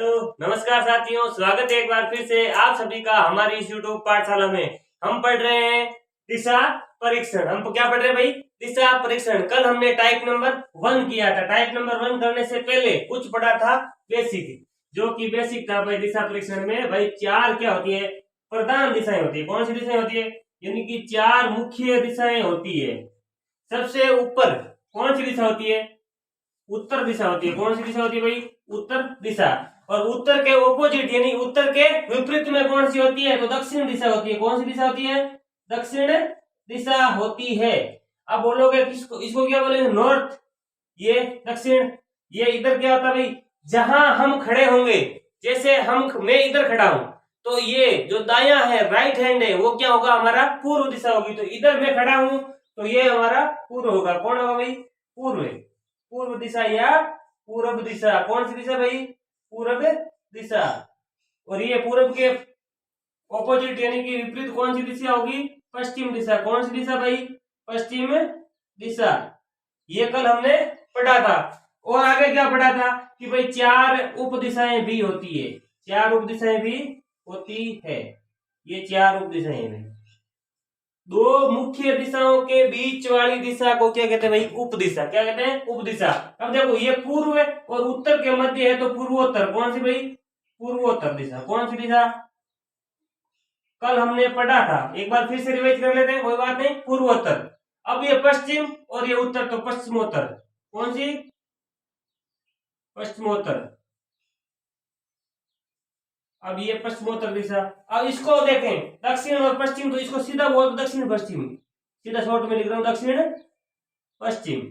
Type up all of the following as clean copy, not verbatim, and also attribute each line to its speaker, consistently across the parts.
Speaker 1: Hello नमस्कार साथियों, स्वागत है एक बार फिर से आप सभी का हमारी इस यूट्यूब पाठशाला में। हम पढ़ रहे हैं दिशा परीक्षण। हम क्या पढ़ रहे हैं भाई? दिशा परीक्षण। कल हमने टाइप नंबर 1 किया था। टाइप नंबर 1 करने से पहले कुछ पढ़ा था बेसिक, जो कि बेसिक था भाई दिशा परीक्षण में। भाई चार क्या होती है? प्रधान दिशाएं होती है। कौन सी दिशाएं होती है? यानी कि चार मुख्य दिशाएं होती है। सबसे ऊपर कौन सी दिशा होती है? उत्तर दिशा होती है। कौन सी दिशा होती है भाई? उत्तर दिशा। और उत्तर के ऑपोजिट यानी उत्तर के विपरीत में कौन सी होती है? तो दक्षिण दिशा होती है। कौन सी दिशा होती है? दक्षिण दिशा होती है। अब बोलोगे किसको, इसको क्या बोलेंगे? नॉर्थ, ये दक्षिण। ये इधर क्या होता है भाई? जहां हम खड़े होंगे, जैसे मैं इधर खड़ा हूं, तो ये जो दाया है, राइट हैंड है, वो क्या होगा? हमारा पूर्व दिशा होगी। तो इधर मैं खड़ा हूं तो ये हमारा पूर्व होगा। कौन होगा भाई? पूर्व। पूर्व दिशा या पूर्व दिशा। कौन सी दिशा भाई? पूर्व दिशा। और ये पूर्व के ऑपोजिट यानी कि विपरीत कौन सी दिशा होगी? पश्चिम दिशा। कौन सी दिशा भाई? पश्चिम दिशा। ये कल हमने पढ़ा था। और आगे क्या पढ़ा था कि भाई चार उप दिशाएं भी होती है। चार उप दिशाएं भी होती है। ये चार उप दिशाएं हैं। दो मुख्य दिशाओं के बीच वाली दिशा को क्या कहते हैं भाई? उप दिशा। क्या कहते हैं? उप दिशा। अब देखो ये पूर्व है और उत्तर के मध्य है, तो पूर्वोत्तर। कौन सी भाई? पूर्वोत्तर दिशा। कौन सी दिशा? कल हमने पढ़ा था, एक बार फिर से रिवाइज कर लेते हैं, कोई बात नहीं। पूर्वोत्तर। अब ये पश्चिम और ये उत्तर, तो पश्चिमोत्तर। कौन सी? पश्चिमोत्तर। अब ये पश्चिमोत्तर दिशा। अब इसको देखें, दक्षिण और पश्चिम, तो इसको सीधा बोल दो दक्षिण पश्चिम। सीधा शॉर्ट में लिख रहा हूं दक्षिण पश्चिम।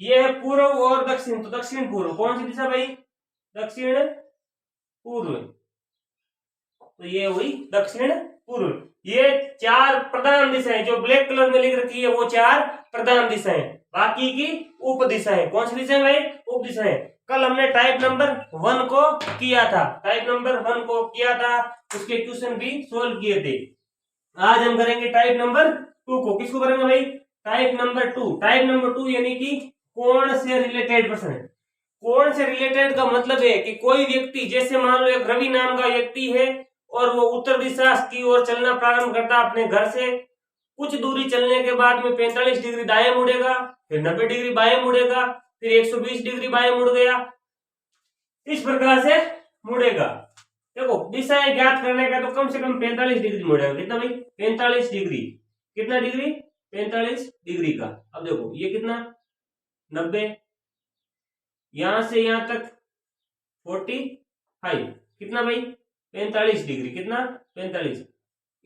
Speaker 1: ये है पूर्व और दक्षिण, तो दक्षिण पूर्व। कौन सी दिशा भाई? दक्षिण पूर्व। तो ये हुई दक्षिण पूर्व। ये चार प्रधान दिशाएं जो ब्लैक कलर में लिख रखी है, वो चार प्रधान दिशाएं। बाकी की उप दिशाएं। कौन सी दिशाएं भाई? उप दिशाएं। कल हमने टाइप नंबर 1 को किया था। टाइप नंबर 1 को किया था, उसके क्वेश्चन भी सोल्व किए थे। आज हम करेंगे टाइप नंबर 2 को। किसको करेंगे भाई? Type number 2। टाइप नंबर 2 यानी कि कोण से रिलेटेड प्रश्न। कोण से रिलेटेड का मतलब है कि कोई व्यक्ति, जैसे मान लो एक रवि नाम का व्यक्ति है और वो उत्तर दिशा की ओर चलना प्रारंभ करता अपने घर से। कुछ दूरी चलने के बाद में 45 डिग्री दाएं मुड़ेगा, फिर 90 डिग्री बाएं मुड़ेगा, फिर 120 डिग्री बाएं मुड़ गया। इस प्रकार से मुड़ेगा। देखो दिशाएं ज्ञात करने का, तो कम से कम 45 डिग्री मुड़ेगा। कितना भाई? 45 डिग्री। कितना डिग्री? 45 डिग्री का। अब देखो ये कितना? 90। यहां से यहां तक 45। कितना भाई? 45 डिग्री। कितना? 45।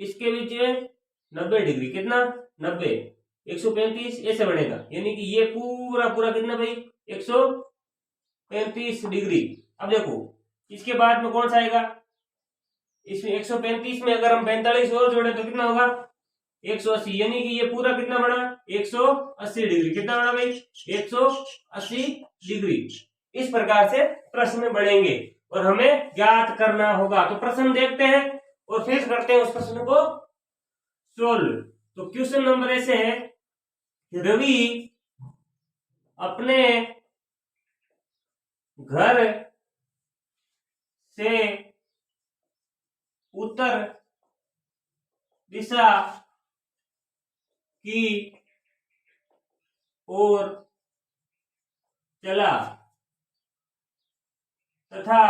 Speaker 1: इसके बीच में 90 डिग्री। कितना? 90। 135 ऐसे बढ़ेगा, यानी कि ये पूरा पूरा कितना भाई? 135 डिग्री। अब देखो इसके बाद में कौन सा आएगा? इसमें 135 में अगर हम 45 और जोड़े तो कितना होगा? 180। यानी कि ये पूरा कितना बना? 180 डिग्री। कितना बना भाई? 180 डिग्री। इस प्रकार से प्रश्न बढ़ेंगे और हमें ज्ञात करना होगा। तो प्रश्न देखते हैं और फिर करते हैं उस प्रश्न को सोल्व। तो क्वेश्चन नंबर ऐसे है, रवि अपने घर से उत्तर दिशा की ओर चला तथा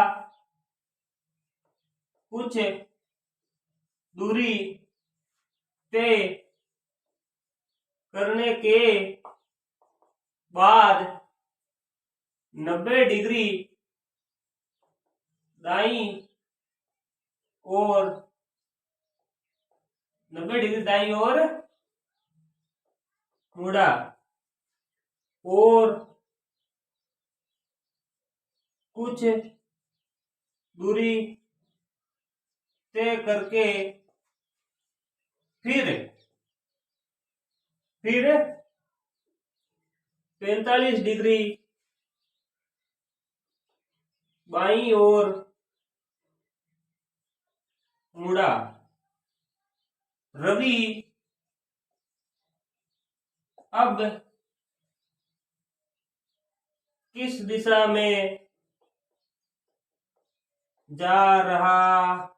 Speaker 1: कुछ दूरी तय करने के बाद 90 डिग्री दाईं ओर 90 डिग्री दाईं ओर मुड़ा और कुछ दूरी तय करके फिर 45 डिग्री बाईं ओर मुड़ा। रवि अब किस दिशा में जा रहा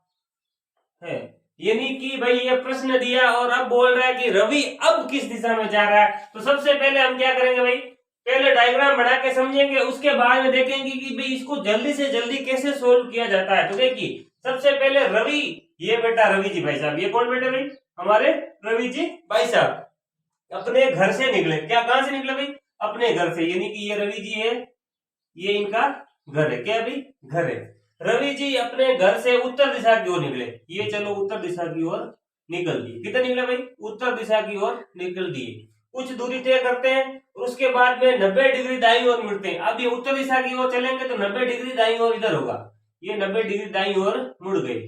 Speaker 1: है। यानी कि भाई ये प्रश्न दिया और अब बोल रहा है कि रवि अब किस दिशा में जा रहा है। तो सबसे पहले हम क्या करेंगे भाई, पहले डायग्राम बना के समझेंगे, उसके बाद में देखेंगे कि भाई इसको जल्दी से जल्दी कैसे सोल्व किया जाता है। तो देखिए सबसे पहले रवि, ये बेटा रवि जी भाई साहब, ये कौन बेटे भाई, हमारे रवि जी भाई साहब अपने घर से निकले। क्या, कहां से निकले भाई, अपने घर से। यानी कि ये रवि जी है, ये इनका घर है। क्या भाई, घर है। रवि जी अपने घर से उत्तर दिशा की ओर निकले। ये चलो उत्तर दिशा की ओर निकल दिए। किधर निकले भाई, उत्तर दिशा की ओर निकल दिए। कुछ दूरी तय करते हैं और उसके बाद में 90 डिग्री दाईं ओर मुड़ते हैं। अब ये उत्तर दिशा की ओर चलेंगे तो 90 डिग्री दाईं ओर इधर होगा। ये 90 डिग्री दाईं ओर मुड़ गए।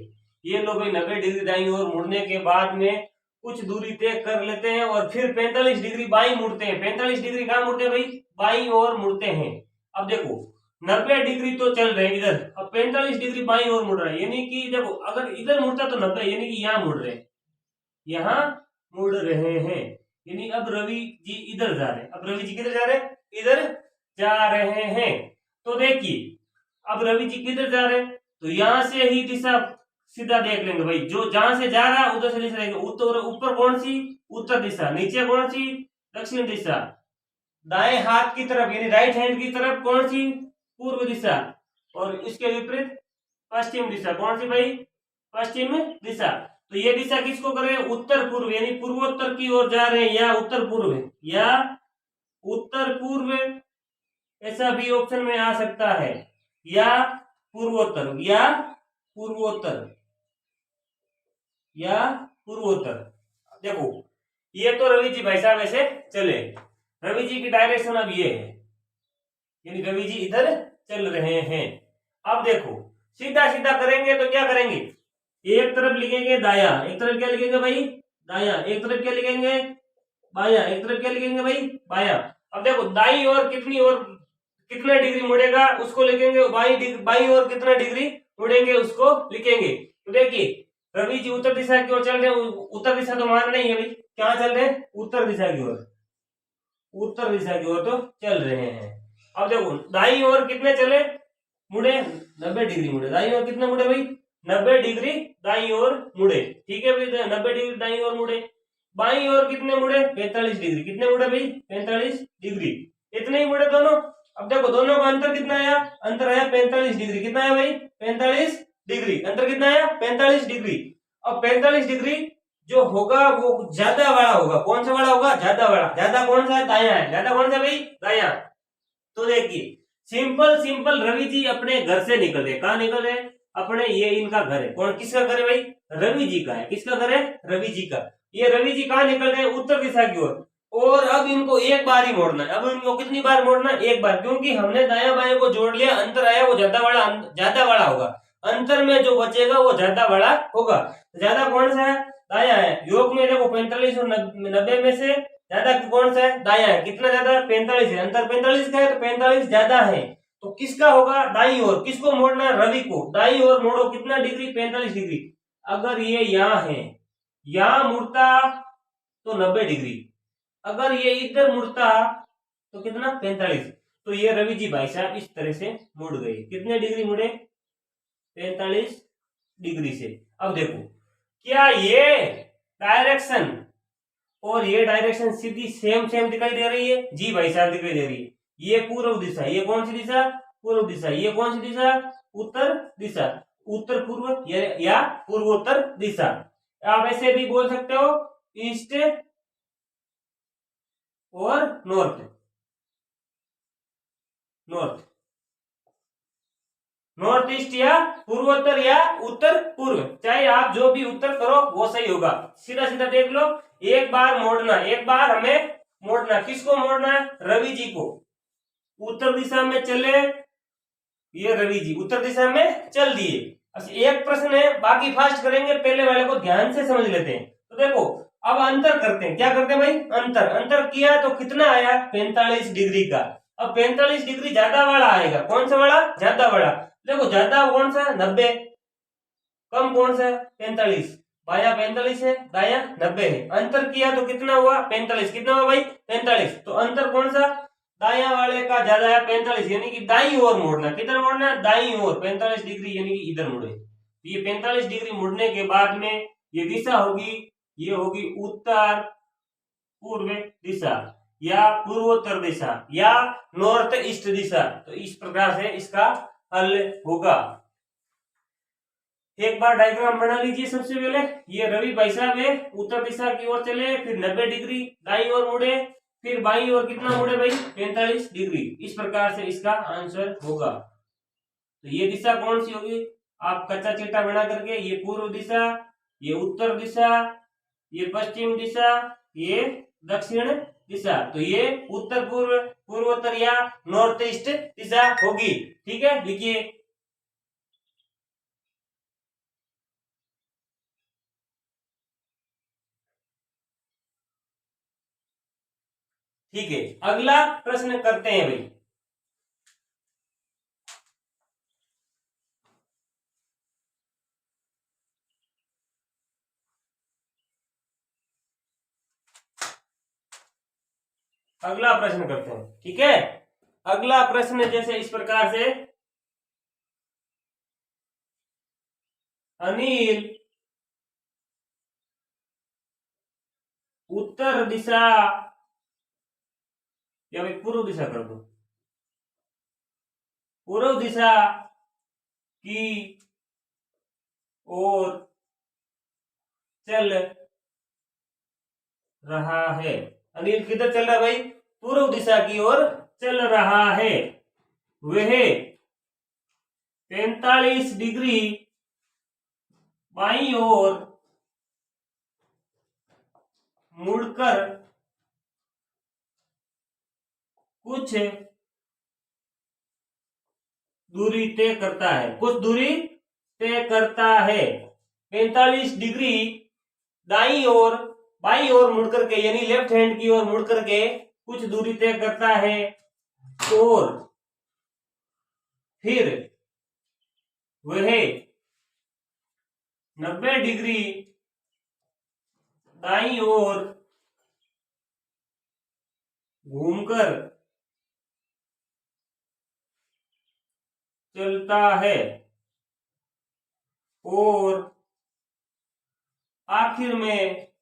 Speaker 1: ये लो भाई 90 डिग्री दाईं ओर मुड़ने के बाद में कुछ दूरी तय कर लेते हैं और फिर 45 डिग्री बाईं मुड़ते हैं। 45 डिग्री कहां मुड़ते हैं भाई, बाईं ओर मुड़ते हैं। अब देखो 90 डिग्री तो चल रहे हैं इधर, अब 45 डिग्री बाईं ओर मुड़ रहा है। यानी कि देखो अगर इधर मुड़ता तो 90, यानी कि यहाँ मुड़ रहे हैं, यहाँ मुड़ रहे हैं। यानी अब रवि जी इधर जा रहे हैं। अब रवि जी किधर जा रहे हैं, इधर जा रहे हैं। तो देखिए अब रवि जी किधर जा रहे हैं, तो यहां से ही दिशा सीधा देख लेंगे भाई, जो जहां से जा रहा है उधर से दिशा देखेंगे। उत्तर, ऊपर कौन सी, उत्तर दिशा, नीचे कौन सी, दक्षिण दिशा, दाएं हाथ की तरफ यानी राइट हैंड की तरफ कौन सी, पूर्व दिशा, और इसके विपरीत पश्चिम दिशा। कौन सी भाई, पश्चिम दिशा। तो ये दिशा किसको करें, उत्तर पूर्व, यानी पूर्वोत्तर की ओर जा रहे हैं, या उत्तर पूर्व, या उत्तर पूर्व, ऐसा भी ऑप्शन में आ सकता है, या पूर्वोत्तर, या पूर्वोत्तर, या पूर्वोत्तर। देखो ये तो रवि जी भाई साहब ऐसे चले, रवि जी की डायरेक्शन अब ये है, यानी रवि जी इधर चल रहे हैं। अब देखो सीधा सीधा करेंगे तो क्या करेंगे, एक तरफ लिखेंगे दाया, एक तरफ क्या लिखेंगे भाई, दाया, एक तरफ क्या लिखेंगे, बाया, एक तरफ क्या लिखेंगे भाई, बाया। अब देखो दाई और कितनी और कितना डिग्री मुड़ेगा उसको लिखेंगे, बाई और कितना डिग्री मुड़ेंगे उसको लिखेंगे। तो देखिए रवि जी उत्तर दिशा की ओर चल रहे हैं, उत्तर दिशा तो मान नहीं है भाई, क्या चल रहे हैं, उत्तर दिशा की ओर, उत्तर दिशा की ओर तो चल रहे हैं। अब देखो दाई ओर कितने चले, मुड़े 90 डिग्री मुड़े, दाई ओर कितने मुड़े भाई, 90 डिग्री दाई ओर मुड़े। ठीक है भाई, 90 डिग्री दाई ओर मुड़े। बाई ओर कितने मुड़े, 45 डिग्री। कितने मुड़े भाई, 45 डिग्री, इतने ही मुड़े दोनों। अब देखो दोनों का अंतर कितना आया, अंतर आया 45 डिग्री। कितना आया भाई, 45 डिग्री, अंतर कितना आया, 45 डिग्री। अब 45 डिग्री जो होगा वो ज्यादा वाला होगा। कौन सा वाला होगा, ज्यादा वाला। ज्यादा कौन सा है, दाया है। ज्यादा कौन सा भाई, दाया। तो देखिए सिंपल सिंपल रवि जी अपने घर से निकल रहे, कहा निकल रहे, अपने, ये इनका घर है। कौन, किसका घर है भाई, रवि जी का है। किसका घर है, रवि जी का। ये रवि जी कहाँ निकल रहे हैं, उत्तर दिशा की ओर। और अब इनको एक बार ही मोड़ना है। अब इनको कितनी बार मोड़ना है, एक बार, क्योंकि हमने दाया बाएं को जोड़ लिया, अंतर आया वो ज्यादा बड़ा होगा। अंतर में जो बचेगा वो ज्यादा बड़ा होगा। ज्यादा कौन सा है, दाया है। योग में देखो 45 और 90 में से ज्यादा कौन सा है, दाया है। कितना ज्यादा, 45 है। अंतर 45 का है तो 45 ज्यादा है। तो किसका होगा, दाई ओर। किसको मोड़ना है, रवि को। दाई ओर मोड़ो, कितना डिग्री, 45 डिग्री। अगर ये यहाँ है, यहाँ मुड़ता तो 90 डिग्री, अगर ये इधर मुड़ता तो कितना, 45। तो ये रवि जी भाई साहब इस तरह से मुड़ गए। कितने डिग्री मुड़े, 45 डिग्री से। अब देखो क्या ये डायरेक्शन और ये डायरेक्शन सीधी सेम सेम दिखाई दे रही है, जी भाई साहब दिखाई दे रही है। ये पूर्व दिशा, ये कौन सी दिशा, पूर्व दिशा। ये कौन सी दिशा, उत्तर दिशा, उत्तर पूर्व या पूर्वोत्तर दिशा। आप ऐसे भी बोल सकते हो ईस्ट और नॉर्थ, नॉर्थ, नॉर्थ ईस्ट या पूर्वोत्तर या उत्तर पूर्व, चाहे आप जो भी उत्तर करो वो सही होगा। सीधा सीधा देख लो, एक बार मोड़ना, एक बार हमें मोड़ना। किसको मोड़ना है, रवि जी को। उत्तर दिशा में चले, ये रवि जी उत्तर दिशा में चल दिए। एक प्रश्न है, बाकी फास्ट करेंगे, पहले वाले को ध्यान से समझ लेते हैं। तो देखो अब अंतर करते हैं, क्या करते हैं भाई, अंतर। अंतर किया तो कितना आया, 45 डिग्री का। अब 45 डिग्री ज्यादा वाला आएगा। कौन सा वाला, ज्यादा वाला। देखो ज्यादा कौन सा, 90, कम कौन सा, 45। बाया 45 है, दाया 90 है। अंतर किया तो कितना हुआ, 45। कितना हुआ भाई, 45। तो अंतर कौन सा, दाया वाले का ज्यादा है 45, यानी कि दाई ओर मोड़ना। किधर मोड़ना? दाई ओर 45 डिग्री, यानी कि इधर मुड़े। ये 45 डिग्री मुड़ने के बाद में ये दिशा होगी, ये होगी उत्तर पूर्व दिशा या पूर्वोत्तर दिशा या नॉर्थ ईस्ट दिशा। तो इस प्रकार से इसका हल होगा। एक बार डायग्राम बना लीजिए। सबसे पहले ये रवि भाई साहब है, उत्तर दिशा की ओर चले, फिर 90 डिग्री दाई ओर मुड़े, फिर बाई ओर कितना मुड़े भाई? 45 डिग्री। इस प्रकार से इसका आंसर होगा। तो ये दिशा कौन सी होगी? आप कच्चा चिट्ठा बना करके, ये पूर्व दिशा, ये उत्तर दिशा, ये पश्चिम दिशा, ये दक्षिण दिशा। तो ये उत्तर पूर्व, पूर्वोत्तर या नॉर्थ ईस्ट दिशा होगी। ठीक है, लिखिए। ठीक है, अगला प्रश्न करते हैं भाई। अगला प्रश्न करते हैं। ठीक है, अगला प्रश्न जैसे इस प्रकार से, अनिल उत्तर दिशा या भाई पूर्व दिशा कर दो, पूर्व दिशा की ओर चल रहा है। अनिल किधर चल रहा है भाई? पूर्व दिशा की ओर चल रहा है। वह 45 डिग्री बाईं ओर मुड़कर कुछ दूरी तय करता है। कुछ दूरी तय करता है। 45 डिग्री दाईं ओर, बाईं ओर मुड़कर के, यानी लेफ्ट हैंड की ओर मुड़कर के कुछ दूरी तय करता है, और फिर वह 90 डिग्री दाईं ओर घूमकर चलता है, और आखिर में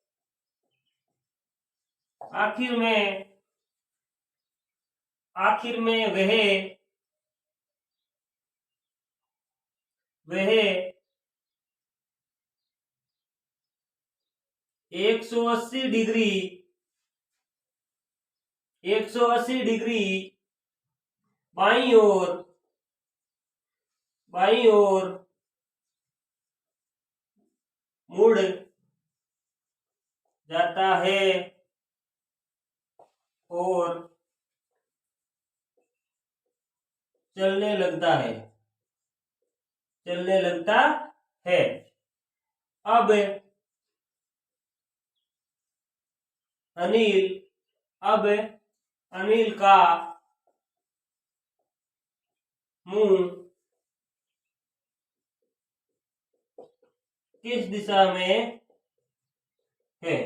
Speaker 1: वह 180 डिग्री बाईं ओर मुड़ जाता है, और चलने लगता है। अब अनिल का मुंह किस दिशा में है?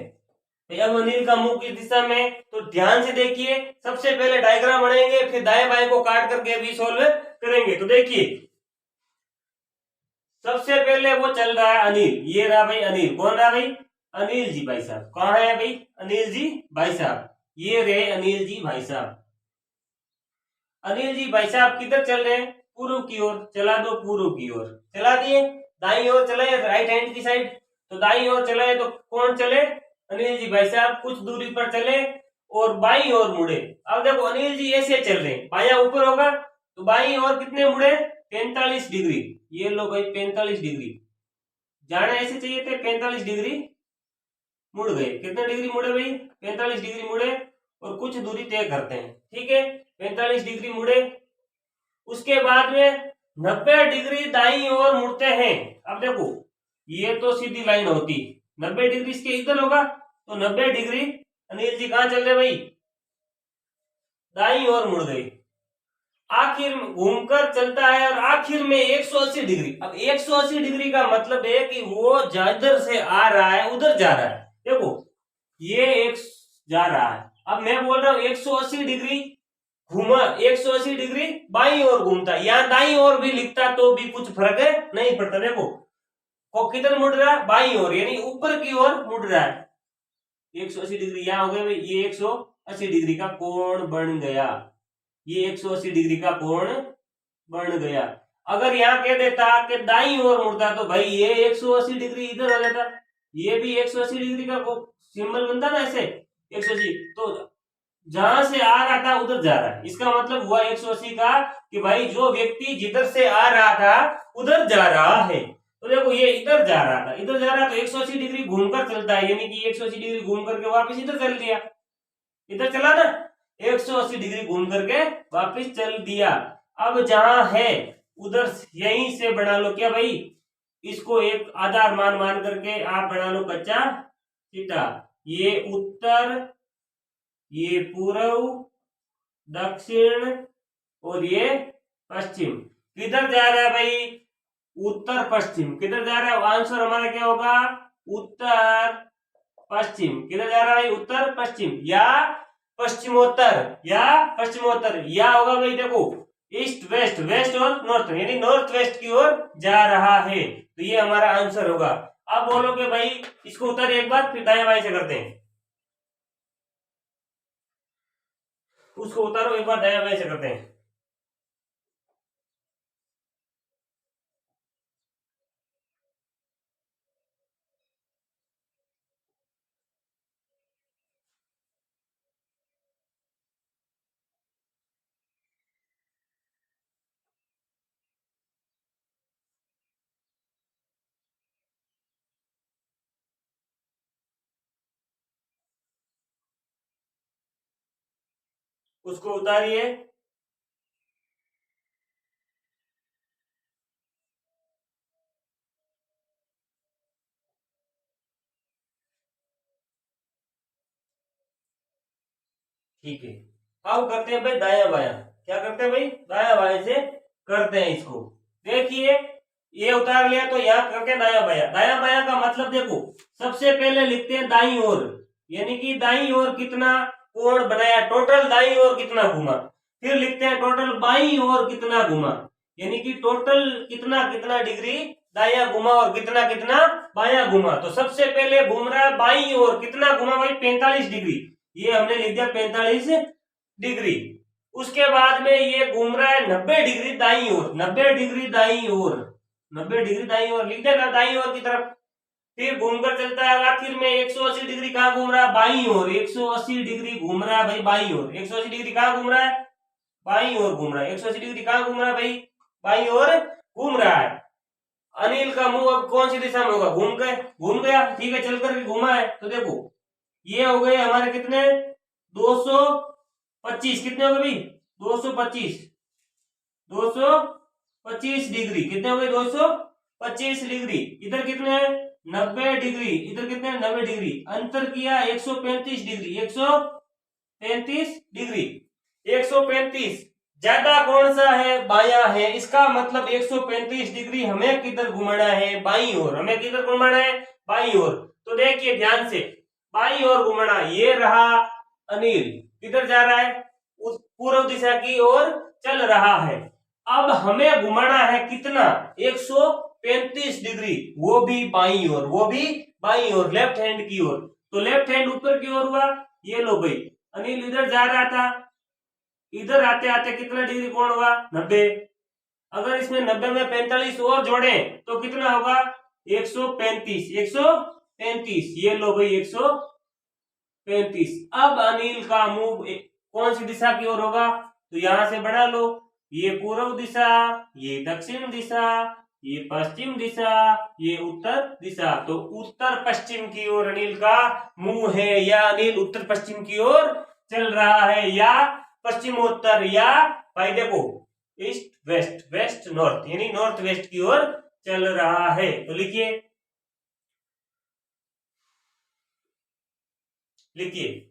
Speaker 1: अब अनिल का मुंह किस दिशा में? तो ध्यान से देखिए। सबसे पहले डायग्राम बनाएंगे, फिर दाएं बाएं को काट करके भी सॉल्व करेंगे। तो देखिए, सबसे पहले वो चल रहा है अनिल। ये रहा भाई अनिल। कौन रहा भाई? अनिल जी भाई साहब। कहाँ है भाई? अनिल जी भाई साहब। ये रहे अनिल जी भाई साहब। अनिल जी भाई साहब किधर चल रहे हैं? पूर्व की ओर। चला दो, पूर्व की ओर चला दिए। दाईं ओर चले, राइट हैंड की साइड। तो दाईं ओर चले तो कौन चले? अनिल जी भाई साहब कुछ दूरी पर चले और बाईं ओर मुड़े। अब देखो, अनिल जी ऐसे चल रहे हैं, बायां ऊपर होगा, तो बाईं ओर कितने मुड़े? 45 डिग्री। ये लो भाई 45 डिग्री। जाना ऐसे चाहिए थे, 45 डिग्री मुड़ गए। कितने डिग्री मुड़े भाई? 45 डिग्री मुड़े, और कुछ दूरी तय करते हैं। ठीक है, 45 डिग्री मुड़े। उसके बाद में 90 डिग्री दाईं ओर मुड़ते हैं। अब देखो, ये तो सीधी लाइन होती, 90 डिग्री इसके इधर होगा, तो 90 डिग्री अनिल जी कहाँ चल रहे भाई? दाईं ओर मुड़ गए। आखिर घूमकर चलता है, और आखिर में 180 डिग्री। अब 180 डिग्री का मतलब है कि वो जिधर से आ रहा है उधर जा रहा है। देखो, ये एक जा रहा है। अब मैं बोल रहा हूं 180 डिग्री घूमा 180 डिग्री बाईं ओर घूमता, यहाँ दाईं ओर भी लिखता तो भी कुछ फर्क नहीं पड़ता। देखो वो किधर मुड़ रहा है, बाईं ओर, यानी ऊपर की ओर मुड़ रहा है। 180 डिग्री यहाँ हो गया भाई, ये 180 डिग्री का कोण बन गया, ये 180 डिग्री का कोण बन गया। अगर यहाँ कह देता कि दाईं ओर मुड़ता तो भाई ये 180 डिग्री इधर हो जाता, ये भी 180 डिग्री का सिंबल बनता ना ऐसे 180, तो जहां से आ रहा था उधर जा रहा है, इसका मतलब हुआ 180 का कि भाई जो व्यक्ति जिधर से आ रहा था उधर जा रहा है। तो देखो ये इधर जा रहा था, इधर जा रहा तो 180 डिग्री घूमकर चलता है, यानी कि 180 डिग्री घूम करके वापस इधर चल दिया, इधर चला ना, 180 डिग्री घूम करके वापस चल दिया। अब जहां है उधर यहीं से बना लो क्या भाई, इसको एक आधार मान मान करके आप बना लो कच्चा थीटा। ये उत्तर, ये पूर्व, दक्षिण और ये पश्चिम। किधर जा रहा है भाई, उत्तर पश्चिम। किधर जा रहा है, आंसर हमारा क्या होगा, उत्तर पश्चिम। किधर जा रहा है भाई, उत्तर पश्चिम या पश्चिमोत्तर, या पश्चिमोत्तर, या होगा भाई देखो ईस्ट वेस्ट, वेस्ट और नॉर्थ, यानी नॉर्थ वेस्ट की ओर जा रहा है, तो ये हमारा आंसर होगा। अब बोलोगे भाई इसको उतारिए एक बार, फिर दाएं बाएं से करते हैं, उसको उतारो एक बार, दाएं बाएं से करते हैं। उसको उतारिए, ठीक है। अब करते हैं भाई दाया बाया, क्या करते हैं भाई, दाया बाया से करते हैं इसको। देखिए ये उतार लिया तो यहाँ करते हैं दाया बाया। दाया बाया का मतलब देखो, सबसे पहले लिखते हैं दाई ओर, यानी कि दाई ओर कितना कोण बनाया, टोटल दाई ओर कितना घुमा। फिर लिखते हैं टोटल बाई ओर कितना घुमा, यानी कि टोटल कितना कितना डिग्री दाया घुमा और कितना कितना बाया घुमा। तो सबसे पहले घूम रहा है बाई ओर, कितना घुमा भाई, 45 डिग्री, ये हमने लिख दिया 45 डिग्री। उसके बाद में ये घूम रहा है 90 डिग्री दाई ओर, 90 डिग्री दाई ओर, 90 डिग्री दाई ओर लिख देना, दाई ओर की तरफ। फिर घूमकर चलता है, आखिर में 180 डिग्री कहाँ घूम रहा है, बाई ओर, 180 डिग्री घूम रहा है भाई बाई ओर। 180 डिग्री कहाँ घूम रहा है, बाई ओर घूम रहा है। 180 डिग्री कहाँ घूम रहा है भाई, बाई ओर घूम रहा है। अनिल का मुंह अब कौन सी दिशा में होगा, घूम गया, ठीक है, चल करके घूमा है। तो देखो ये हो गए हमारे कितने, 225, कितने हो गए भाई, 225, 225 डिग्री, कितने हो गए 225 डिग्री। इधर कितने हैं 90 डिग्री, इधर कितने हैं 90 डिग्री, अंतर किया 135 डिग्री, 135 डिग्री। 135 ज्यादा कौन सा है, बाया है, इसका मतलब 135 डिग्री हमें किधर घुमाना है, बाई ओर, हमें किधर घुमाना है, बाई ओर। तो देखिए ध्यान से, बाई ओर घुमाना, ये रहा अनिल, किधर जा रहा है, उस पूर्व दिशा की ओर चल रहा है। अब हमें घुमाना है कितना, 135 डिग्री, वो भी बाई ओर, वो भी बाई ओर, लेफ्ट हैंड की ओर। तो लेफ्ट हैंड ऊपर की ओर हुआ, ये लो भाई, अनिल इधर जा रहा था, इधर आते आते कितना डिग्री कोण हुआ, 90। अगर इसमें 90 में 45 और जोड़े तो कितना होगा, 135, 135, ये लो भाई 135। अब अनिल का मूव कौन सी दिशा की ओर होगा, तो यहां से बढ़ा लो, ये पूर्व दिशा, ये दक्षिण दिशा, ये पश्चिम दिशा, ये उत्तर दिशा। तो उत्तर पश्चिम की ओर अनिल का मुंह है, या अनिल उत्तर पश्चिम की ओर चल रहा है, या पश्चिमोत्तर, या भाई देखो ईस्ट वेस्ट, वेस्ट नॉर्थ, यानी नॉर्थ वेस्ट की ओर चल रहा है। तो लिखिए, लिखिए,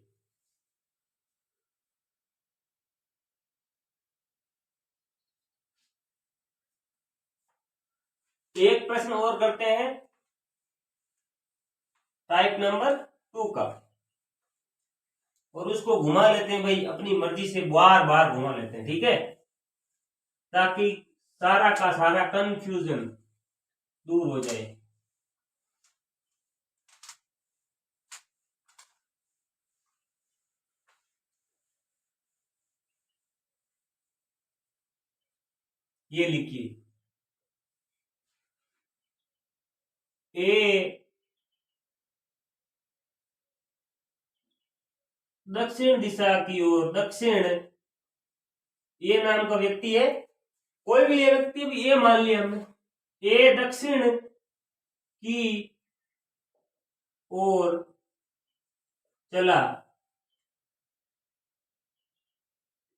Speaker 1: एक प्रश्न और करते हैं टाइप नंबर 2 का। और उसको घुमा लेते हैं भाई, अपनी मर्जी से बार बार घुमा लेते हैं, ठीक है, ताकि सारा का सारा कंफ्यूजन दूर हो जाए। ये लिखिए, ए दक्षिण दिशा की ओर, दक्षिण, ये नाम का व्यक्ति है, कोई भी ये व्यक्ति भी ये मान लिया हमने, ए दक्षिण की ओर चला,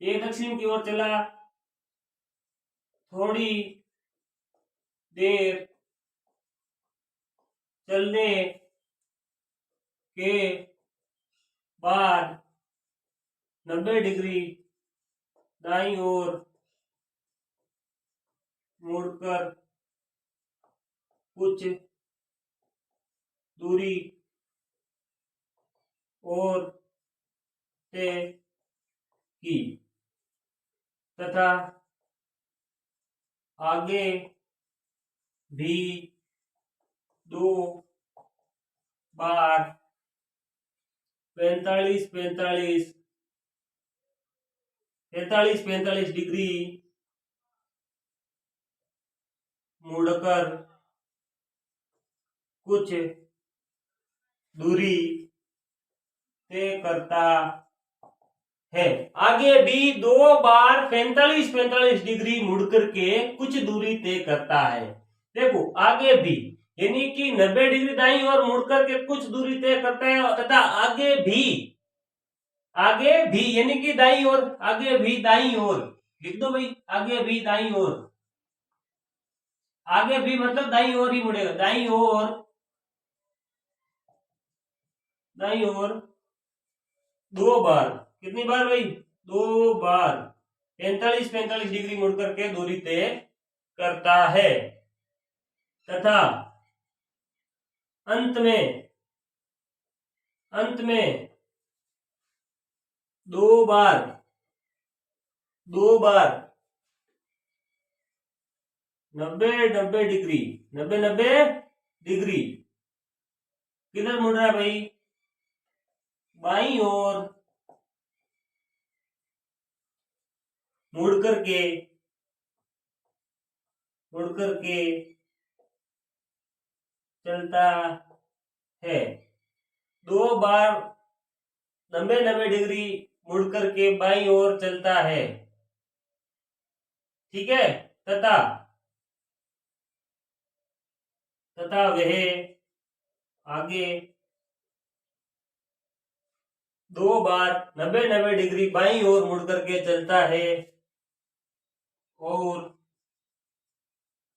Speaker 1: ए दक्षिण की ओर चला, थोड़ी देर चलने के बाद 90 डिग्री दाईं ओर मुड़कर कुछ दूरी और तय की तथा आगे भी 2 बार 45 डिग्री मुड़कर कुछ दूरी तय करता है। आगे भी 2 बार 45 डिग्री मुड़कर के कुछ दूरी तय करता है। देखो, आगे भी यानी कि 90 डिग्री दाईं ओर मुड़कर के कुछ दूरी तय करता है, तथा आगे भी यानी कि दाईं ओर, आगे भी दाईं ओर लिख दो भाई, आगे भी दाईं ओर, आगे भी मतलब दाईं ओर ही मुड़ेगा, दाईं ओर 2 बार, कितनी बार भाई, 2 बार 45 डिग्री मुड़ करके दूरी तय करता है, तथा अंत में 2 बार 90 डिग्री किधर मुड़ रहा है भाई, बाईं ओर मुड़ करके चलता है। 2 बार 90 डिग्री मुड़ करके बाईं ओर चलता है, ठीक है, तथा वह आगे 2 बार 90 डिग्री बाईं ओर मुड़ करके चलता है, और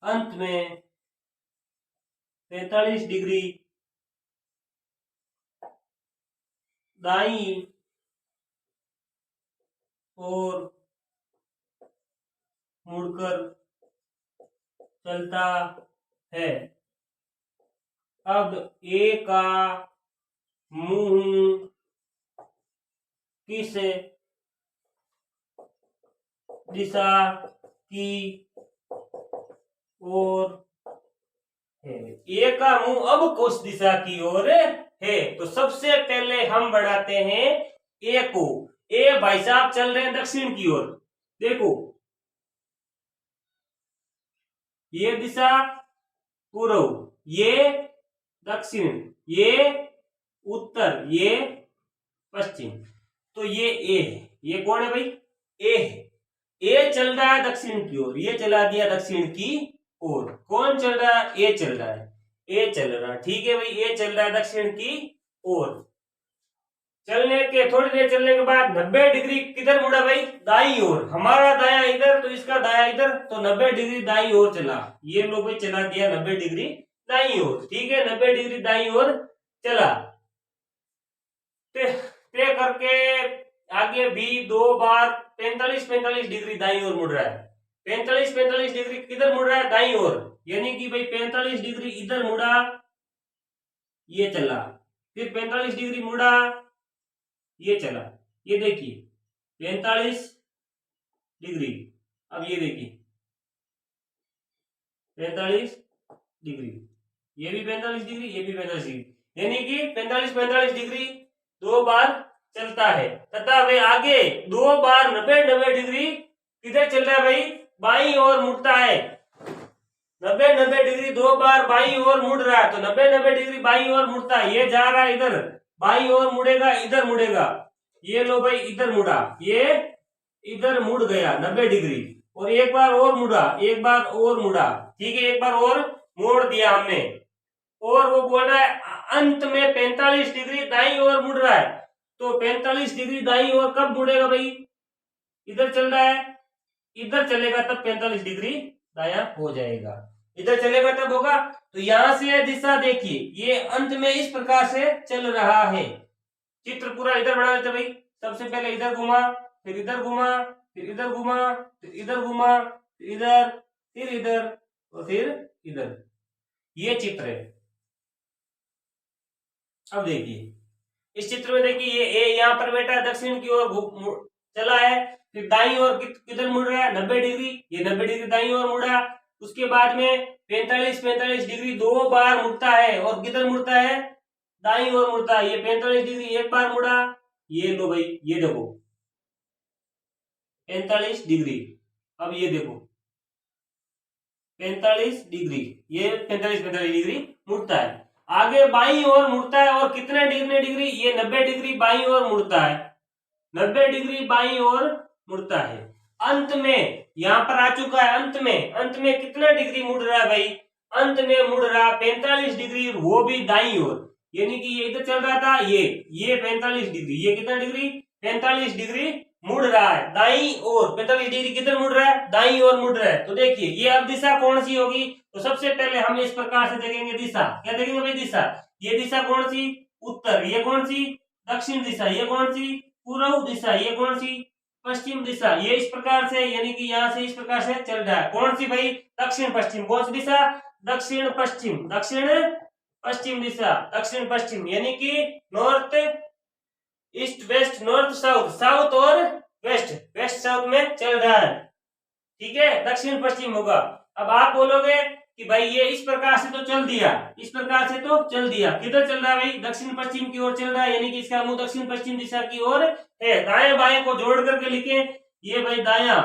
Speaker 1: अंत में 45 डिग्री दाईं ओर मुड़कर चलता है। अब ए का मुंह किस दिशा की ओर है, ए का मुंह अब किस दिशा की ओर है, तो सबसे पहले हम बढ़ाते हैं ए को, ए भाई साहब चल रहे हैं दक्षिण की ओर, देखो ये दिशा पूर्व, ये दक्षिण, ये उत्तर, ये पश्चिम, तो ये ए है, ये कौन है भाई, ए है, ए चल रहा है दक्षिण की ओर, ये चला दिया दक्षिण की ओर, कौन चल रहा है, ए चल रहा है, ए चल रहा है, ठीक है भाई, ए चल रहा है दक्षिण की ओर, चलने के थोड़ी देर चलने के बाद 90 डिग्री किधर मुड़ा भाई, दाईं ओर, हमारा दाया इधर तो इसका दाया इधर, तो 90 डिग्री दाईं ओर चला, ये लोग भाई चला दिया 90 डिग्री दाईं ओर, ठीक है, 90 डिग्री दाईं ओर चला, तय करके आगे भी 2 बार 45 डिग्री दाईं ओर मुड़ रहा है, 45 डिग्री किधर मुड़ रहा है, दाईं ओर, यानी कि भाई 45 डिग्री इधर मुड़ा, ये चला, फिर 45 डिग्री मुड़ा, ये चला, ये देखिए 45 डिग्री। अब ये देखिए 45 डिग्री, ये भी 45 डिग्री, ये भी 45 डिग्री, यानी कि 45 डिग्री 2 बार चलता है तथा वे आगे 2 बार 90 डिग्री किधर चल रहा है भाई, बाईं ओर मुड़ता है। 90 डिग्री 2 बार बाईं ओर मुड़ रहा है, तो 90 डिग्री बाईं ओर मुड़ता है। ये जा रहा है इधर, बाईं ओर मुड़ेगा, इधर मुड़ेगा। ये लो भाई इधर मुड़ा, ये इधर मुड़ गया 90 डिग्री, और एक बार और मुड़ा, एक बार और मुड़ा, ठीक है, एक बार और मोड़ दिया हमने। और वो बोल रहा है अंत में 45 डिग्री दाईं ओर मुड़ रहा है। तो 45 डिग्री दाईं ओर कब मुड़ेगा भाई, इधर चल रहा है, इधर चलेगा तब 45 डिग्री दायां हो जाएगा, इधर चलेगा तब होगा। तो यहां से दिशा देखिए, ये अंत में इस प्रकार से चल रहा है। चित्र पूरा इधर बना देते भाई, सबसे पहले इधर घुमा, फिर इधर घुमा, फिर इधर घुमा, फिर इधर घुमा, फिर इधर, फिर इधर और फिर इधर। ये चित्र है। अब देखिए इस चित्र में देखिए ये यहाँ पर बैठा दक्षिण की ओर चला है, फिर दाईं ओर किधर मुड़ रहा है 90 डिग्री, ये 90 डिग्री दाईं ओर मुड़ा। उसके बाद में 45 डिग्री 2 बार मुड़ता है, और किधर मुड़ता है, दाईं ओर मुड़ता है। ये 45 डिग्री एक बार मुड़ा, ये लो भाई, ये देखो 45 डिग्री। अब ये देखो 45 डिग्री, ये 45 डिग्री मुड़ता है, आगे बाईं ओर मुड़ता है, और कितने डिग्री, ये 90 डिग्री बाईं ओर मुड़ता है, 90 डिग्री बाईं ओर मुड़ता है। अंत में यहां पर आ चुका है, अंत में कितना डिग्री मुड़ रहा है भाई, अंत में मुड़ रहा 45 डिग्री, वो भी दाईं ओर, यानी कि ये इधर चल रहा था, ये 45 डिग्री, ये कितना डिग्री 45 डिग्री मुड़ रहा है दाईं ओर। 45 डिग्री किधर मुड़ रहा है, दाईं ओर मुड़ रहा है। तो देखिए ये अब दिशा कौन सी होगी, तो सबसे पहले हम इस प्रकार से देखेंगे दिशा, क्या देखेंगे भाई दिशा, ये दिशा कौन सी उत्तर, ये कौन सी दक्षिण दिशा, ये कौन सी पूर्व दिशा, ये कौन सी पश्चिम दिशा। ये इस प्रकार से, यानी कि यहाँ से इस प्रकार से चल रहा है, कौन सी भाई दक्षिण पश्चिम, कौन सी दिशा दक्षिण पश्चिम, दक्षिण पश्चिम दिशा, दक्षिण पश्चिम, यानी कि north east west north south, south और वेस्ट, वेस्ट साउथ में चल रहा है, ठीक है, दक्षिण पश्चिम होगा। अब आप बोलोगे कि भाई ये इस प्रकार से तो चल दिया, इस प्रकार से तो चल दिया, किधर चल रहा है भाई दक्षिण पश्चिम की ओर चल रहा है, यानी कि इसका मुंह दक्षिण पश्चिम दिशा की ओर है। दाएं बाएं को जोड़ करके लिखे, ये भाई दायां,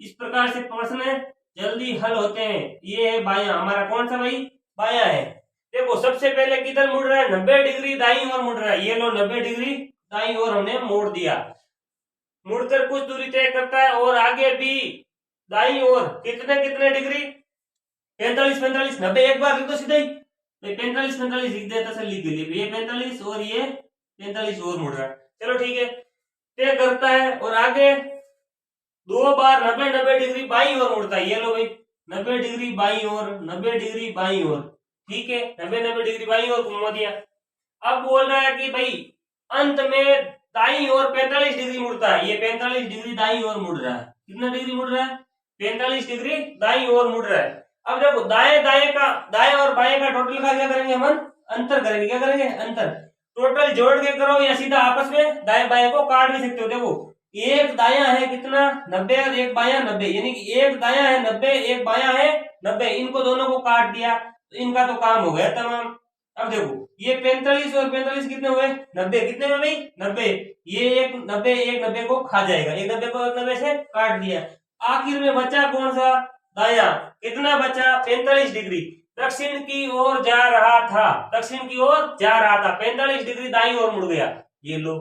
Speaker 1: इस प्रकार से प्रश्न जल्दी हल होते हैं। ये है बायां, हमारा कौन सा भाई बायां है। देखो सबसे पहले किधर मुड़ रहा है, 90 डिग्री दाईं ओर मुड़ रहा है, ये लो 90 डिग्री दाईं ओर हमने मोड़ दिया, मुड़कर कुछ दूरी तय करता है, और आगे भी दाईं ओर कितने डिग्री 45 90, एक बार लिख दो सीधा ही 45 लिख दे तसल्ली के लिए, ये 45 और ये 45 और मुड़ रहा है, चलो ठीक है, तय करता है, और आगे 2 बार 90 डिग्री बाईं ओर मुड़ता है, ये लो भाई 90 डिग्री बाईं ओर, 90 डिग्री बाईं ओर, ठीक है, 90 डिग्री बाईं ओर घुमा दिया। अब बोल रहा है कि भाई अंत में दाईं ओर 45 डिग्री मुड़ता है, ये 45 डिग्री दाईं ओर मुड़ रहा है, कितना डिग्री मुड़ रहा है 45 डिग्री दाईं ओर मुड़ रहा है। अब देखो दाएं और बाएं का टोटल का क्या करेंगे हम, अंतर करेंगे, क्या करेंगे अंतर, टोटल जोड़ के करो या सीधा आपस में दाएं बाएं को काट भी सकते हो। देखो एक दायां है कितना 90 और एक बायां 90, यानी कि एक दायां है 90, एक बायां है 90, इनको दोनों को काट दिया तो इनका तो काम हो गया तमाम। अब देखो ये 45 और 45 कितने हुए 90, कितने में भाई 90, ये एक 90 को खा जाएगा, एक 90 को एक 90 से काट दिया, आखिर में बचा कौन सा दायां, कितना बचा 45 डिग्री दक्षिण की ओर जा रहा था, दक्षिण की ओर जा रहा था, 45 डिग्री दाईं ओर मुड़ गया। ये लो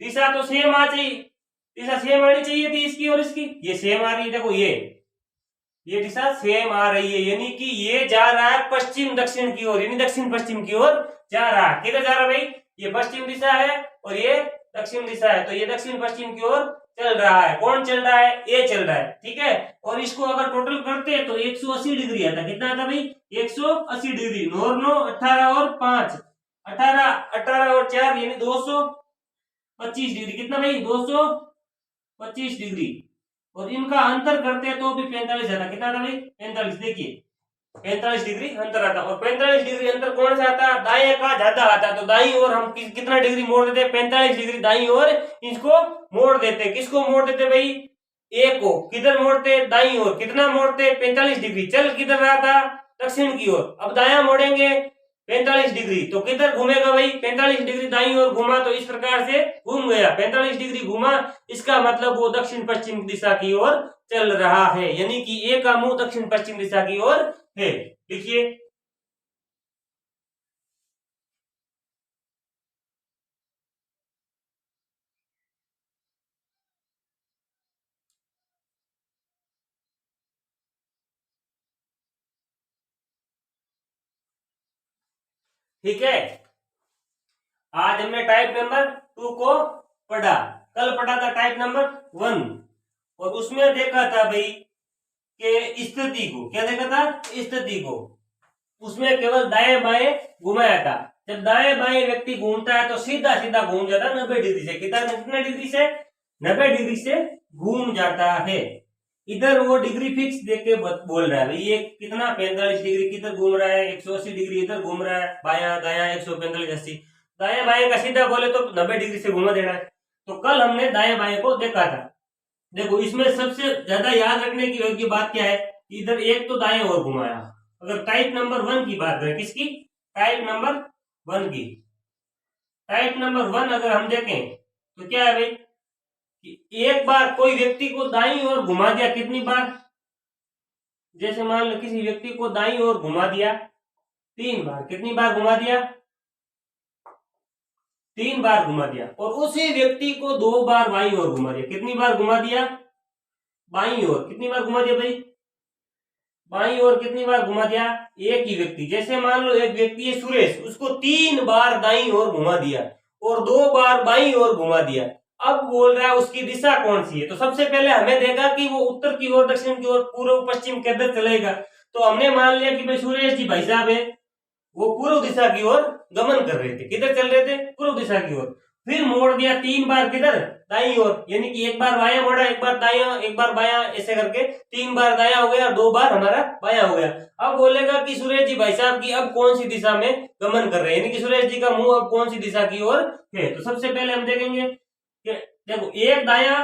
Speaker 1: दिशा तो सेम आ चाहिए, दिशा सेम आनी चाहिए थी इसकी और इसकी, ये सेम आ रही है, देखो ये दिशा सेम आ रही है, यानी कि ये जा रहा है पश्चिम दक्षिण की ओर, यानी दक्षिण पश्चिम की ओर जा रहा है। किधर जा रहा है भाई, ये पश्चिम दिशा है और ये दक्षिण दिशा है, तो ये दक्षिण पश्चिम की ओर चल रहा है। कौन चल रहा है, ये चल रहा है, ठीक है। और इसको अगर टोटल करते तो 180 डिग्री आता, कितना आता भाई 180 डिग्री, 9 18 और 5 18 और 4 यानी 225 डिग्री, कितना भाई 225 डिग्री, और इनका अंतर करते हैं तो भी 45 आता, कितना था भाई 45। देखिए 45 डिग्री अंतर आता। और 45 डिग्री अंतर कौन सा आता? दाएं का ज्यादा आता। तो दाई ओर हम कितना डिग्री मोड़ देते? 45 डिग्री दाई ओर इसको मोड़ देते। किसको मोड़ देते भाई? ए को। किधर मोड़ते? दाई ओर। कितना मोड़ते? 45 डिग्री। चल किधर रहा था? दक्षिण की ओर। अब दाया मोड़ेंगे 45 डिग्री, तो किधर घूमेगा भाई? 45 डिग्री दाई ओर घुमा, तो इस प्रकार से घूम गया। 45 डिग्री घुमा, इसका मतलब वो दक्षिण पश्चिम दिशा की ओर चल रहा है, यानी कि ए का मुंह दक्षिण पश्चिम दिशा की ओर है। लिखिए। ठीक है, आज हमने टाइप नंबर 2 को पढ़ा। कल पढ़ा था टाइप नंबर 1, और उसमें देखा था भाई कि स्थिति को, क्या देखा था? स्थिति को। उसमें केवल दाएं बाएं घुमाया था। जब दाएं बाएं व्यक्ति घूमता है तो सीधा सीधा घूम जाता है 90 डिग्री से। कितना डिग्री से? 90 डिग्री से घूम जाता है। इधर वो डिग्री फिक्स देख के बोल रहा है भाई ये कितना 45 डिग्री किधर घूम रहा है, 180 डिग्री इधर घूम रहा है, बाया दाया 145 80। दाया बाया का सीधा बोले तो 90 डिग्री से घुमा देना है। तो कल हमने दाया बाया को देखा था। देखो इसमें सबसे ज्यादा याद रखने की योग्य बात क्या है? इधर एक तो दाएं ओर घुमाया। अगर टाइप नंबर 1 की बात करें, किसकी? टाइप नंबर 1 की। टाइप नंबर 1 अगर हम देखें तो क्या है भाई कि एक बार कोई व्यक्ति को दाईं ओर घुमा दिया। कितनी बार? जैसे मान लो किसी व्यक्ति को दाईं ओर घुमा दिया 3 बार। कितनी बार घुमा दिया? 3 बार घुमा दिया। और उसी व्यक्ति को 2 बार बाईं ओर घुमा दिया। कितनी बार घुमा दिया? बाईं ओर। कितनी बार घुमा दिया भाई? बाईं ओर। कितनी बार घुमा दिया? एक ही व्यक्ति। जैसे मान लो एक व्यक्ति है सुरेश, उसको 3 बार दाईं ओर घुमा दिया और 2 बार बाईं ओर घुमा दिया। अब बोल रहा है उसकी दिशा कौन सी है। तो सबसे पहले हमें देखा कि वो उत्तर की ओर, दक्षिण की ओर, पूर्व पश्चिम किधर चलेगा। तो हमने मान लिया कि भाई सुरेश जी भाई साहब है, वो पूर्व दिशा की ओर गमन कर रहे थे। किधर चल रहे थे? पूर्व दिशा की ओर। फिर मोड़ दिया 3 बार। किधर? दाईं ओर। यानी कि एक बार बायां मोड़ा, एक बार दायां, एक बार बायां, ऐसे करके 3 बार दायां हो गया और 2 बार हमारा बायां हो गया। अब बोलेगा कि सुरेश जी भाई साहब की अब कौन सी दिशा में गमन कर रहे हैं, यानी कि सुरेश जी का मुंह अब कौन सी दिशा की ओर है। तो सबसे पहले हम देखेंगे कि देखो एक दायां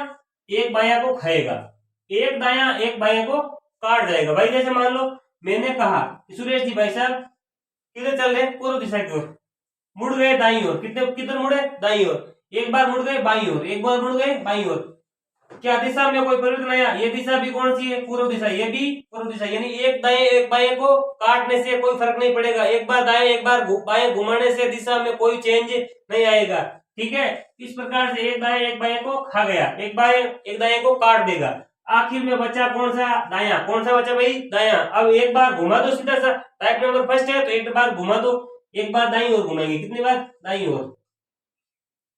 Speaker 1: एक बायां को खाएगा, एक दायां एक बायां को काट जाएगा। भाई जैसे मान लो मैंने कहा कि सुरेश जी भाई साहब किधर चल रहे? पूर्व दिशा की ओर। मुड़ गए दाईं ओर। कितने किधर मुड़े? दाईं ओर। एक बार मुड़ गए बाईं ओर, एक बार मुड़ गए बाईं ओर। क्या दिशा में कोई परिवर्तन आया? ये दिशा भी कौन सी है? पूर्व दिशा। ये भी पूर्व दिशा। यानी एक दाएं एक बाएं को काटने से कोई फर्क नहीं पड़ेगा। एक बार दाएं एक बार बाएं घुमाने से दिशा में कोई चेंज नहीं आएगा। ठीक है, इस प्रकार से एक दाएं एक बाएं को खा गया, एक बाएं एक दाएं को काट देगा। आखिर में बचा कौन सा? दायां। कौन सा बचा भाई? दायां। अब एक बार घुमा दो सीधा सा। टाइप नंबर फर्स्ट है तो एक बार घुमा दो। एक बार दाईं ओर घुमाएंगे। कितनी बार? दाईं ओर।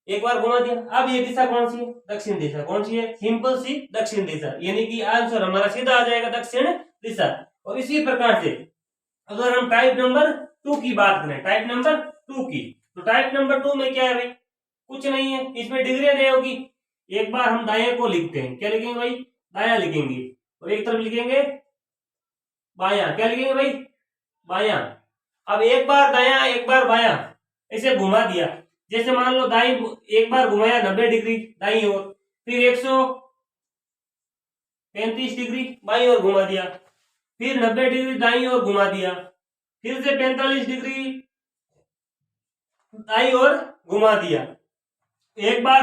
Speaker 1: एक बार घुमा दिया। अब ये दिशा कौन सी है? दक्षिण दिशा। कौन सी है? सिंपल सी दक्षिण दिशा। यानी कि आंसर हमारा सीधा आ जाएगा दक्षिण दिशा। और इसी प्रकार से अगर हम टाइप नंबर 2 की बात करें, टाइप नंबर 2 की, तो टाइप नंबर 2 में क्या है भाई? कुछ नहीं है, इसमें डिग्रियां दे होगी। एक बार हम दाएं को लिखते हैं, क्या लिखेंगे भाई? दायां लिखेंगे। और एक तरफ लिखेंगे बायां। क्या लिखेंगे भाई? बायां। अब एक बार दायां एक बार बायां ऐसे घुमा दिया। जैसे मान लो दाई एक बार घुमाया 90 डिग्री दाईं ओर, फिर 135 डिग्री बाईं ओर घुमा दिया, फिर 90 डिग्री दाईं ओर घुमा दिया, फिर से 45 डिग्री दाईं ओर घुमा दिया। एक बार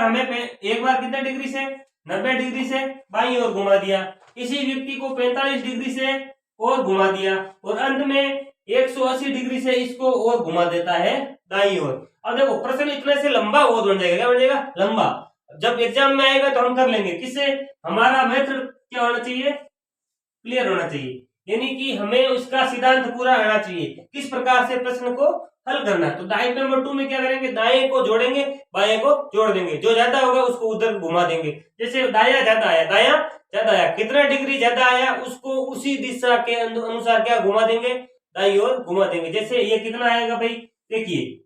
Speaker 1: कितने डिग्री से? 90 डिग्री से बाईं ओर घुमा दिया। इसी व्यक्ति को 45 डिग्री से और घुमा दिया, और अंत में 180 डिग्री से इसको और घुमा देता है दाईं ओर। अब देखो प्रश्न इतने से लंबा और बन जाएगा। क्या बन जाएगा? लंबा। जब एग्जाम में आएगा तो हम कर लेंगे। किससे? हमारा मेथड क्या होना चाहिए? क्लियर होना चाहिए, यानी कि हमें उसका सिद्धांत पूरा आना चाहिए, किस प्रकार से प्रश्न को हल करना है। तो टाइप नंबर 2 में क्या करेंगे? दाएं को जोड़ेंगे, बाएं को जोड़ देंगे। जो ज्यादा होगा उसको उधर घुमा देंगे। जैसे दायां ज्यादा आया, दायां ज्यादा आया, कितना डिग्री ज्यादा आया उसको उसी दिशा के अनुसार क्या घुमा देंगे? दाईं ओर घुमा देंगे। जैसे ये कितना आएगा भाई? देखिए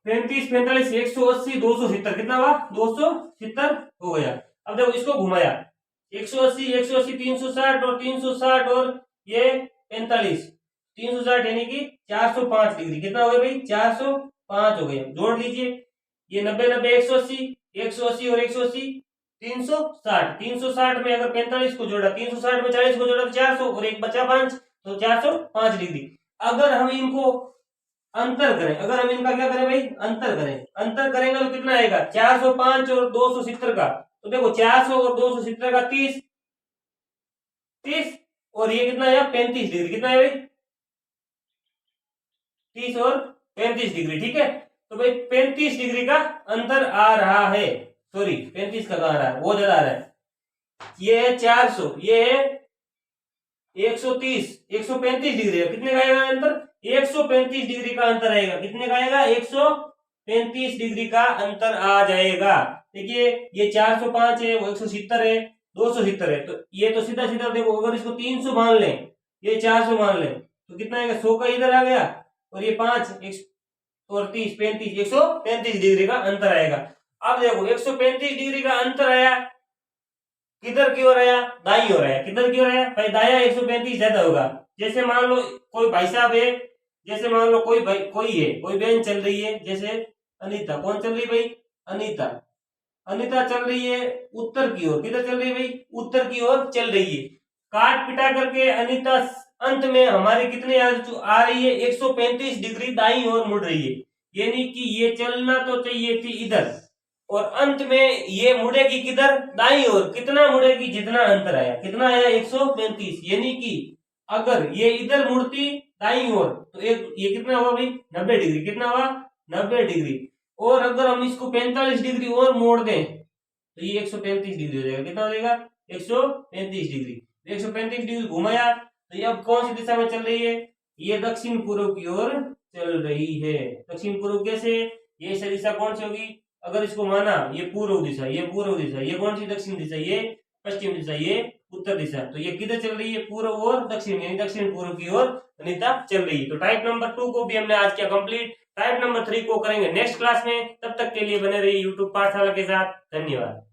Speaker 1: 35 45 180 270, कितना हुआ? 270 हो गया। अब देखो इसको घुमाया 180 180 360 और 360 और ये 45, 360 यानी कि 405 डिग्री। कितना हो गया भाई? 405 हो गया। जोड़ लीजिए, ये 90 90 180, 180 और 180 360। 360 में अगर 45 को जोड़ा, 360 में 40 को जोड़ा तो 400 और एक बचा 5, तो 405 डिग्री। अगर हम इनको अंतर करें, अगर हम इनका क्या करें भाई? अंतर करें। अंतर करेंगे तो कितना आएगा? 405 और 270 का, तो देखो 400 और 270 का 30 30 और ये कितना है? 35 डिग्री। कितना है भाई? 30 और 35 डिग्री। ठीक है, तो भाई 35 डिग्री का अंतर आ रहा है। सॉरी, 35 का कहाँ आ रहा है? वो ज्यादा आ रहा है। ये है 400, ये है 130, 135 डिग्री है। कितने का आएगा अंतर? 135 डिग्री का अंतर आएगा। कितने का आएगा? 135 डिग्री का अंतर आ जाएगा। देखिए, ये 405 है, वो 170 है, 270 है, तो ये तो सीधा सीधा देखो, अगर इसको 300 मान लें, ये 400 मान लें, तो कितना आएगा? 100 का इधर आ गया और ये 5 और 30 35, 135 डिग्री का अंतर आएगा। अब देखो 135 डिग्री का अंतर आया, किधर की ओर आया? दाई ओर आया। किधर की ओर आया भाई? दाया 135 ज्यादा होगा। जैसे मान लो कोई भाई साहब है, जैसे मान लो कोई भाई, कोई है, कोई बहन चल रही है, जैसे अनीता। कौन चल रही भाई? अनीता। अनीता चल रही है उत्तर की ओर। किधर चल रही है भाई? उत्तर की ओर चल रही है। काट पिटा करके अनीता अंत में हमारी कितनी आ रही है? 135 डिग्री दाई ओर मुड़ रही है। यानी कि ये चलना तो चाहिए थी इधर, और अंत में ये मुड़ेगी किधर? दाई ओर। कितना मुड़ेगी? जितना अंतर आया। कितना आया? 135। यानी कि अगर ये इधर मुड़ती दाई ओर, तो एक ये कितना हुआ भाई? 90 डिग्री। कितना हुआ? 90 डिग्री। और अगर हम इसको 45 डिग्री और मोड़ दें, तो ये 135 डिग्री हो जाएगा। कितना हो जाएगा? 135 डिग्री। 135 डिग्री घुमाया, तो ये अब कौन सी दिशा में चल रही है? ये दक्षिण पूर्व की ओर चल रही है। दक्षिण पूर्व कैसे? ये दिशा कौन सी होगी? अगर इसको माना, ये पूर्व दिशा, ये पूर्व दिशा, ये कौन सी? दक्षिण दिशा, ये पश्चिम दिशा, ये उत्तर दिशा। तो ये किधर चल रही है? पूर्व और दक्षिण, यानी दक्षिण पूर्व की ओर अनीता चल रही है। तो टाइप नंबर 2 को भी हमने आज किया कंप्लीट। टाइप नंबर 3 को करेंगे नेक्स्ट क्लास में। तब तक के लिए बने रहिए यूट्यूब पाठशाला के साथ। धन्यवाद।